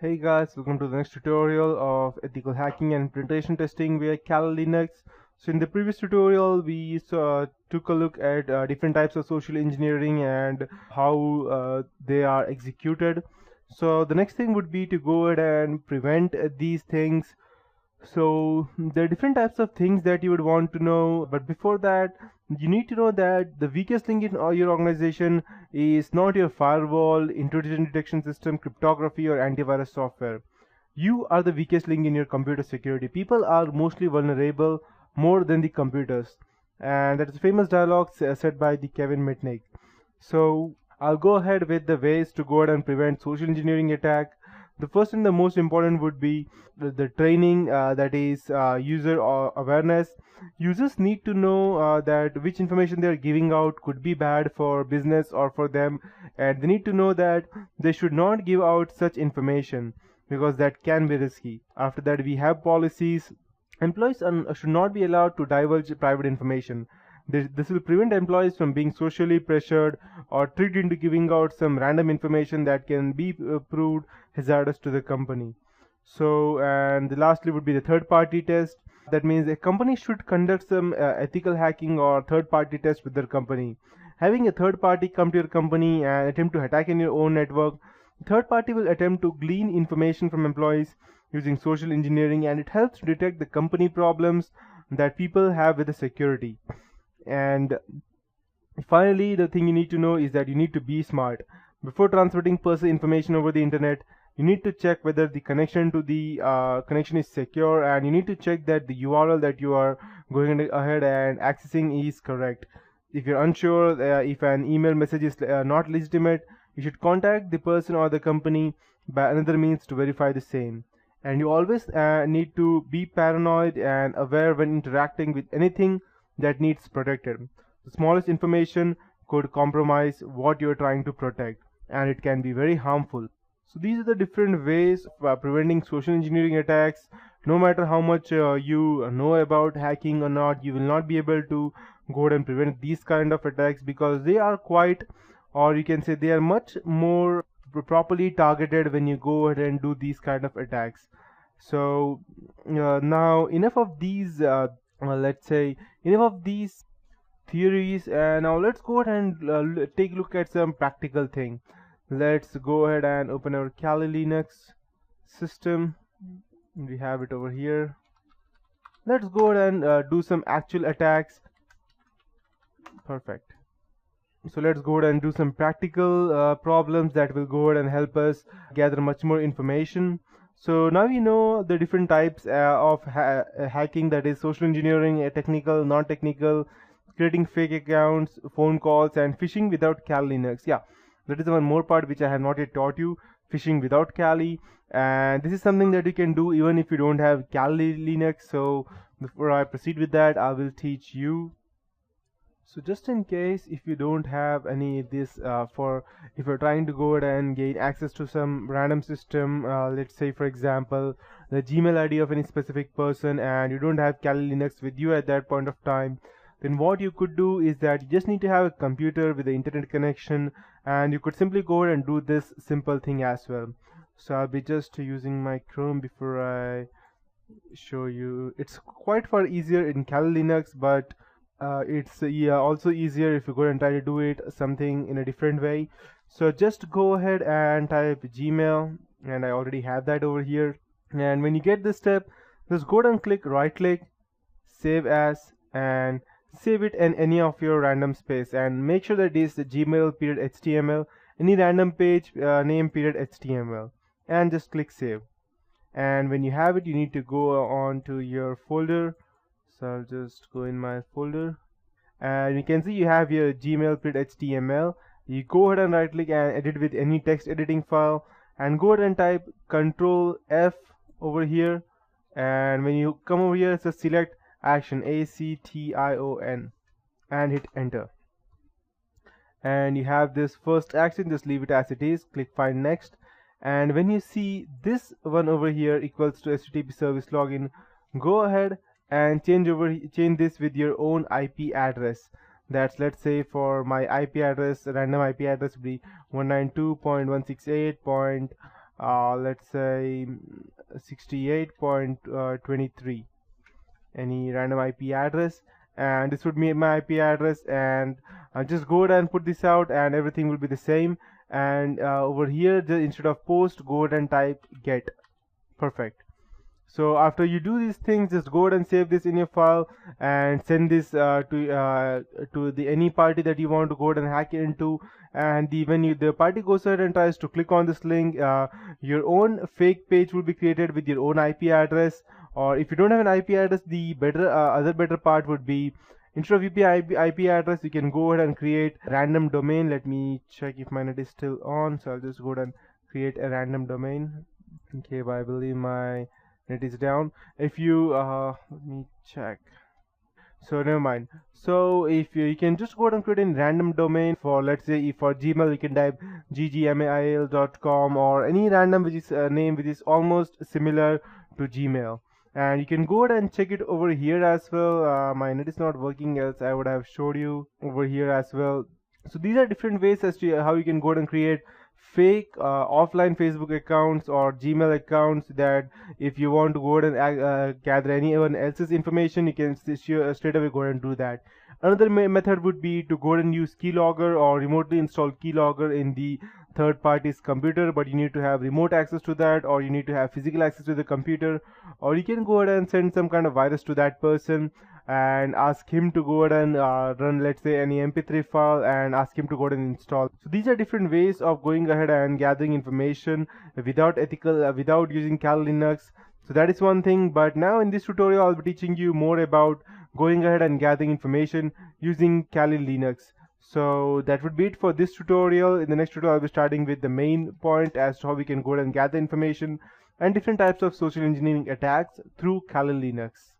Hey guys, welcome to the next tutorial of ethical hacking and penetration testing via Kali Linux. So in the previous tutorial, we took a look at different types of social engineering and how they are executed. So the next thing would be to go ahead and prevent these things. So there are different types of things that you would want to know, but before that, you need to know that the weakest link in your organization is not your firewall, intrusion detection system, cryptography, or antivirus software. You are the weakest link in your computer security. People are mostly vulnerable more than the computers, and that's a famous dialogue said by the Kevin Mitnick. So I'll go ahead with the ways to go ahead and prevent social engineering attack. The first and the most important would be the training, that is user awareness. Users need to know that which information they are giving out could be bad for business or for them, and they need to know that they should not give out such information because that can be risky. After that, we have policies. Employees should not be allowed to divulge private information. This will prevent employees from being socially pressured or tricked into giving out some random information that can be proved hazardous to the company. So, and lastly would be the third party test. That means a company should conduct some ethical hacking or third party test with their company. Having a third party come to your company and attempt to attack in your own network, the third party will attempt to glean information from employees using social engineering, and it helps to detect the company problems that people have with the security. And finally, the thing you need to know is that you need to be smart. Before transmitting personal information over the internet, you need to check whether the connection to the connection is secure, and you need to check that the URL that you are going ahead and accessing is correct. If you're unsure if an email message is not legitimate, you should contact the person or the company by another means to verify the same. And you always need to be paranoid and aware when interacting with anything that needs protected. The smallest information could compromise what you're trying to protect, and it can be very harmful. So these are the different ways of preventing social engineering attacks. No matter how much you know about hacking or not, you will not be able to go ahead and prevent these kind of attacks because they are quite, or you can say they are much more properly targeted when you go ahead and do these kind of attacks. So now enough of these let's say enough of these theories, and now let's go ahead and take a look at some practical thing. Let's go ahead and open our Kali Linux system. We have it over here. Let's go ahead and do some actual attacks. Perfect. So let's go ahead and do some practical problems that will go ahead and help us gather much more information. So now we know the different types of hacking, that is social engineering, technical, non-technical, creating fake accounts, phone calls, and phishing without Kali Linux. Yeah, that is one more part which I have not yet taught you, phishing without Kali. And this is something that you can do even if you don't have Kali Linux. So before I proceed with that, I will teach you. So just in case if you don't have any of this, for if you're trying to go ahead and gain access to some random system, let's say for example the Gmail ID of any specific person, and you don't have Kali Linux with you at that point of time, then what you could do is that you just need to have a computer with the internet connection, and you could simply go ahead and do this simple thing as well. So I'll be just using my Chrome before I show you. It's quite far easier in Kali Linux, but it's also easier if you go and try to do it something in a different way. So just go ahead and type Gmail, and I already have that over here. And when you get this step, just go ahead and click right click, save as, and save it in any of your random space, and make sure that it is the Gmail period HTML, any random page name period HTML, and just click save. And when you have it, you need to go on to your folder. So I'll just go in my folder, and you can see you have your Gmail period HTML. You go ahead and right click and edit with any text editing file, and go ahead and type Control F over here, and when you come over here, just select action, ACTION, and hit enter. And you have this first action, just leave it as it is, click find next. And when you see this one over here equals to HTTP service login, go ahead and change this with your own IP address. That's, let's say for my IP address, random IP address would be 192.168. let's say 68.23, any random IP address, and this would be my IP address, and just go ahead and put this out and everything will be the same. And over here, instead of post, go ahead and type get. Perfect. So after you do these things, just go ahead and save this in your file and send this to the any party that you want to go ahead and hack into. And when the party goes ahead and tries to click on this link, your own fake page will be created with your own IP address. Or if you don't have an IP address, the better other better part would be, instead of IP address, you can go ahead and create random domain. Let me check if my net is still on. So I'll just go ahead and create a random domain. Okay, but I believe my net is down. If you let me check. So never mind. So if you can just go ahead and create a random domain for, let's say, if for Gmail you can type ggmail.com, or any random which is name which is almost similar to Gmail. And you can go ahead and check it over here as well. My net is not working, else I would have showed you over here as well. So these are different ways as to how you can go ahead and create fake offline Facebook accounts or Gmail accounts, that if you want to go ahead and gather anyone else's information, you can straight away go ahead and do that. Another method would be to go ahead and use keylogger or remotely install keylogger in the third party's computer, but you need to have remote access to that, or you need to have physical access to the computer, or you can go ahead and send some kind of virus to that person and ask him to go ahead and run, let's say, any mp3 file, and ask him to go ahead and install. So these are different ways of going ahead and gathering information without without using Kali Linux. So that is one thing. But now in this tutorial I'll be teaching you more about going ahead and gathering information using Kali Linux. So that would be it for this tutorial. In the next tutorial I'll be starting with the main point as to how we can go ahead and gather information and different types of social engineering attacks through Kali Linux.